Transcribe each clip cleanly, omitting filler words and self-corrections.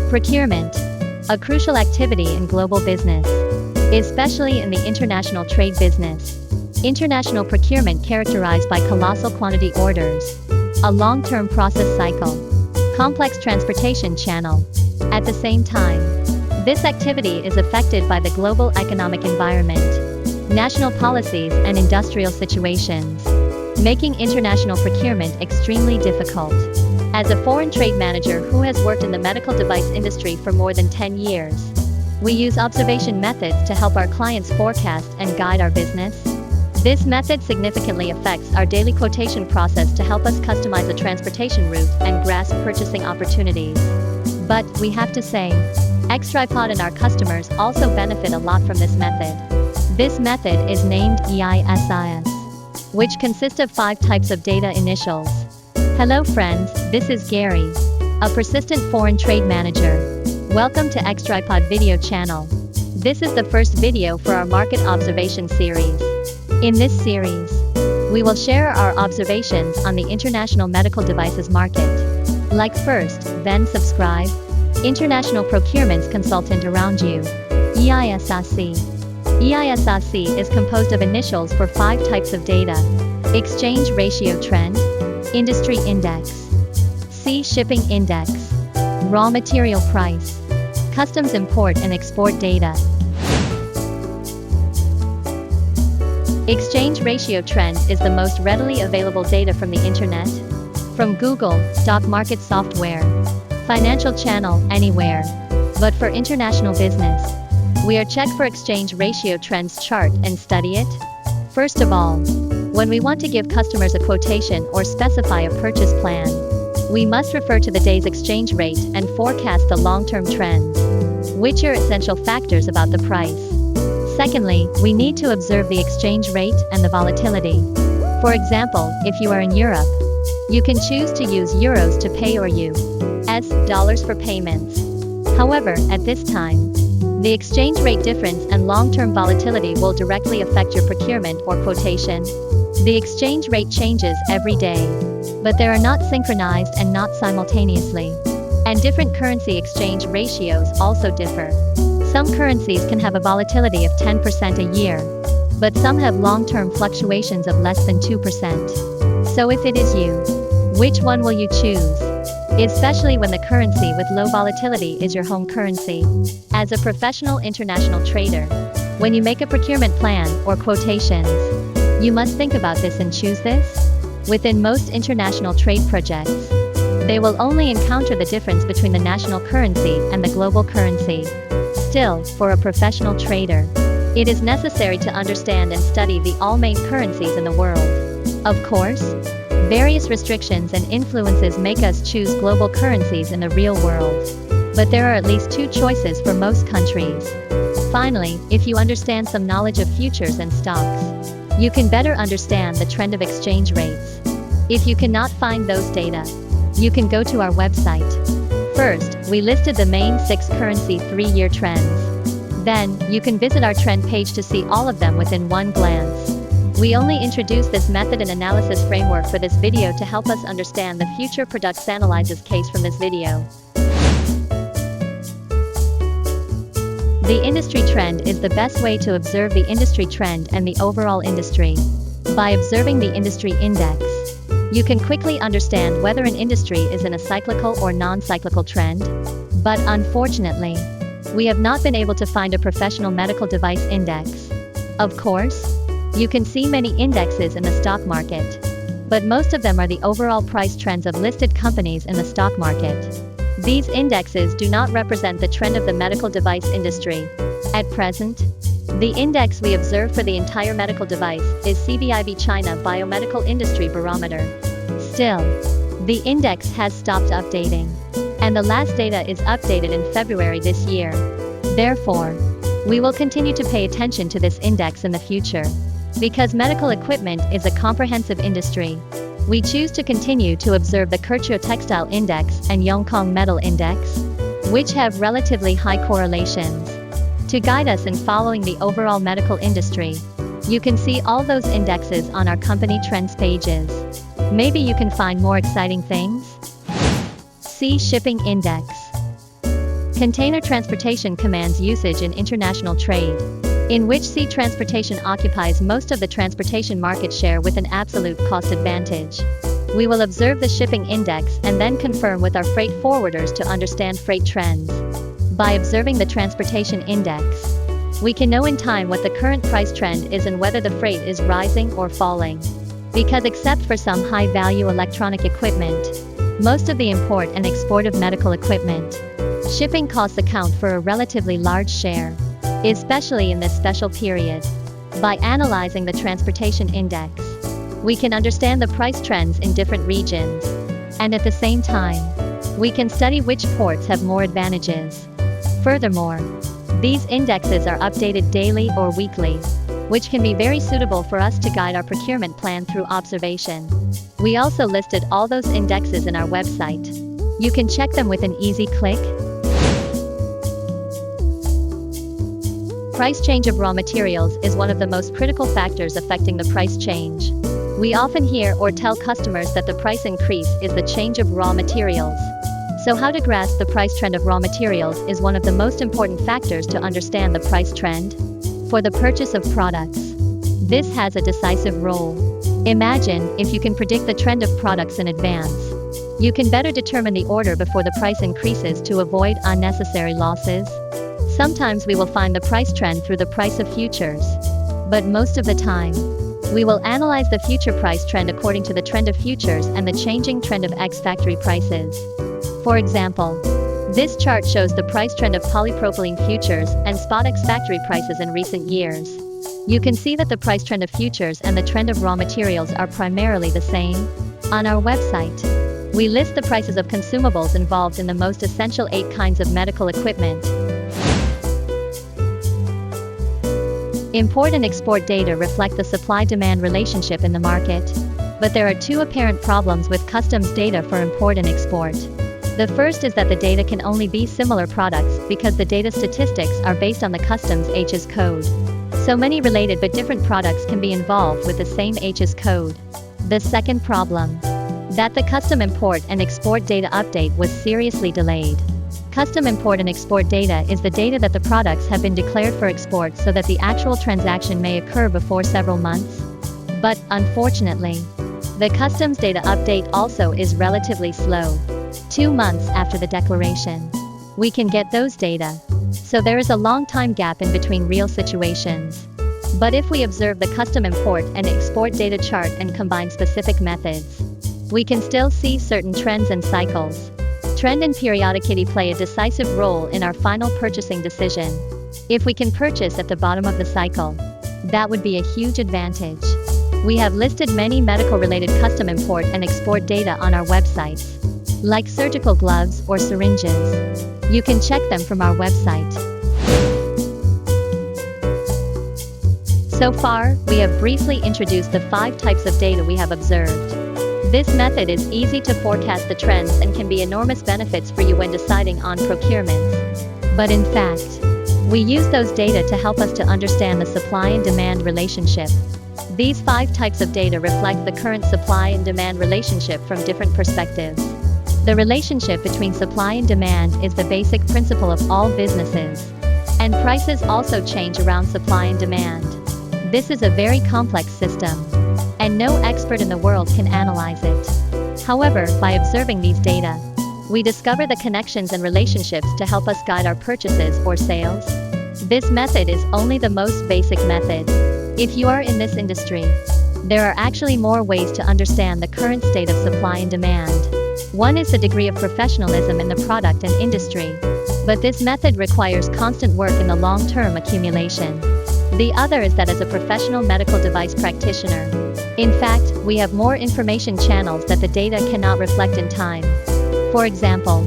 Procurement, a crucial activity in global business, especially in the international trade business. International procurement characterized by colossal quantity orders, a long-term process cycle, complex transportation channel. At the same time, this activity is affected by the global economic environment, national policies and industrial situations, making international procurement extremely difficult. As a foreign trade manager who has worked in the medical device industry for more than 10 years, we use observation methods to help our clients forecast and guide our business. This method significantly affects our daily quotation process to help us customize a transportation route and grasp purchasing opportunities. But, we have to say, Extripod and our customers also benefit a lot from this method. This method is named EISRS, which consists of 5 types of data initials. Hello friends, this is Gary, a persistent foreign trade manager. Welcome to Extripod video channel. This is the first video for our market observation series. In this series, we will share our observations on the international medical devices market. Like first, then subscribe. International Procurement's consultant around you. EISRS. EISRS is composed of initials for 5 types of data. Exchange ratio trend, industry index, sea shipping index, raw material price, customs import and export data. Exchange ratio trend is the most readily available data from the internet, from Google, stock market software, financial channel, anywhere. But for international business, we are check for exchange ratio trends chart and study it. First of all, when we want to give customers a quotation or specify a purchase plan, we must refer to the day's exchange rate and forecast the long-term trends, which are essential factors about the price. Secondly, we need to observe the exchange rate and the volatility. For example, if you are in Europe, you can choose to use euros to pay or US dollars for payments. However, at this time, the exchange rate difference and long-term volatility will directly affect your procurement or quotation. The exchange rate changes every day, but they are not synchronized and not simultaneously. And different currency exchange ratios also differ. Some currencies can have a volatility of 10% a year, but some have long-term fluctuations of less than 2%. So if it is you, which one will you choose? Especially when the currency with low volatility is your home currency. As a professional international trader, when you make a procurement plan or quotations, you must think about this and choose this. Within most international trade projects, they will only encounter the difference between the national currency and the global currency. Still, for a professional trader, it is necessary to understand and study the all main currencies in the world. Of course, various restrictions and influences make us choose global currencies in the real world. But there are at least 2 choices for most countries. Finally, if you understand some knowledge of futures and stocks, you can better understand the trend of exchange rates. If you cannot find those data, you can go to our website. First, we listed the main 6 currency 3-year trends. Then, you can visit our trend page to see all of them within one glance. We only introduced this method and analysis framework for this video to help us understand the future products analysis case from this video. The industry trend is the best way to observe the industry trend and the overall industry. By observing the industry index, you can quickly understand whether an industry is in a cyclical or non-cyclical trend. But unfortunately, we have not been able to find a professional medical device index. Of course, you can see many indexes in the stock market, but most of them are the overall price trends of listed companies in the stock market. These indexes do not represent the trend of the medical device industry. At present, the index we observe for the entire medical device is CBIB China Biomedical Industry Barometer. Still, the index has stopped updating, and the last data is updated in February this year. Therefore, we will continue to pay attention to this index in the future. Because medical equipment is a comprehensive industry, we choose to continue to observe the Kirchhoff Textile Index and Yongkong Metal Index, which have relatively high correlations. To guide us in following the overall medical industry, you can see all those indexes on our company trends pages. Maybe you can find more exciting things? Sea Shipping Index. Container transportation commands usage in international trade, in which sea transportation occupies most of the transportation market share with an absolute cost advantage. We will observe the shipping index and then confirm with our freight forwarders to understand freight trends. By observing the transportation index, we can know in time what the current price trend is and whether the freight is rising or falling. Because except for some high-value electronic equipment, most of the import and export of medical equipment, shipping costs account for a relatively large share, especially in this special period. By analyzing the transportation index, we can understand the price trends in different regions, and at the same time, we can study which ports have more advantages. Furthermore, these indexes are updated daily or weekly, which can be very suitable for us to guide our procurement plan through observation. We also listed all those indexes in our website. You can check them with an easy click. Price change of raw materials is one of the most critical factors affecting the price change. We often hear or tell customers that the price increase is the change of raw materials. So how to grasp the price trend of raw materials is one of the most important factors to understand the price trend for the purchase of products. This has a decisive role. Imagine if you can predict the trend of products in advance. You can better determine the order before the price increases to avoid unnecessary losses. Sometimes we will find the price trend through the price of futures, but most of the time, we will analyze the future price trend according to the trend of futures and the changing trend of ex-factory prices. For example, this chart shows the price trend of polypropylene futures and spot ex-factory prices in recent years. You can see that the price trend of futures and the trend of raw materials are primarily the same. On our website, we list the prices of consumables involved in the most essential 8 kinds of medical equipment. Import and export data reflect the supply-demand relationship in the market, but there are 2 apparent problems with customs data for import and export. The first is that the data can only be similar products because the data statistics are based on the customs HS code. So many related but different products can be involved with the same HS code. The second problem, that the custom import and export data update was seriously delayed. Custom import and export data is the data that the products have been declared for export so that the actual transaction may occur before several months. But, unfortunately, the customs data update also is relatively slow. 2 months after the declaration, we can get those data. So there is a long time gap in between real situations. But if we observe the custom import and export data chart and combine specific methods, we can still see certain trends and cycles. Trend and periodicity play a decisive role in our final purchasing decision. If we can purchase at the bottom of the cycle, that would be a huge advantage. We have listed many medical-related custom import and export data on our websites, like surgical gloves or syringes. You can check them from our website. So far, we have briefly introduced the 5 types of data we have observed. This method is easy to forecast the trends and can be enormous benefits for you when deciding on procurements. But in fact, we use those data to help us to understand the supply and demand relationship. These 5 types of data reflect the current supply and demand relationship from different perspectives. The relationship between supply and demand is the basic principle of all businesses, and prices also change around supply and demand. This is a very complex system, and no expert in the world can analyze it. However, by observing these data, we discover the connections and relationships to help us guide our purchases or sales. This method is only the most basic method. If you are in this industry, there are actually more ways to understand the current state of supply and demand. One is the degree of professionalism in the product and industry, but this method requires constant work in the long-term accumulation. The other is that as a professional medical device practitioner, in fact, we have more information channels that the data cannot reflect in time. For example,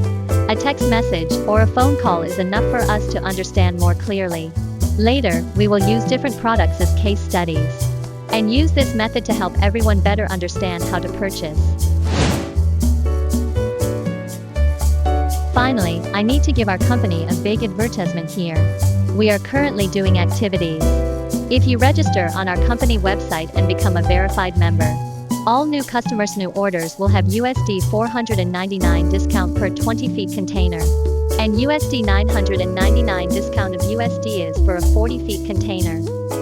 a text message or a phone call is enough for us to understand more clearly. Later, we will use different products as case studies, and use this method to help everyone better understand how to purchase. Finally, I need to give our company a big advertisement here. We are currently doing activities. If you register on our company website and become a verified member, all new customers' new orders will have USD 499 discount per 20 feet container. and USD 999 discount of USD is for a 40 feet container.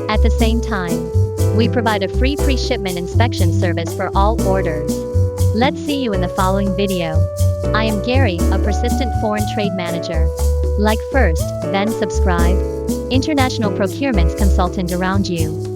At the same time, we provide a free pre-shipment inspection service for all orders. Let's see you in the following video. I am Gary, a persistent foreign trade manager. Like first, then subscribe. International procurement's consultant around you.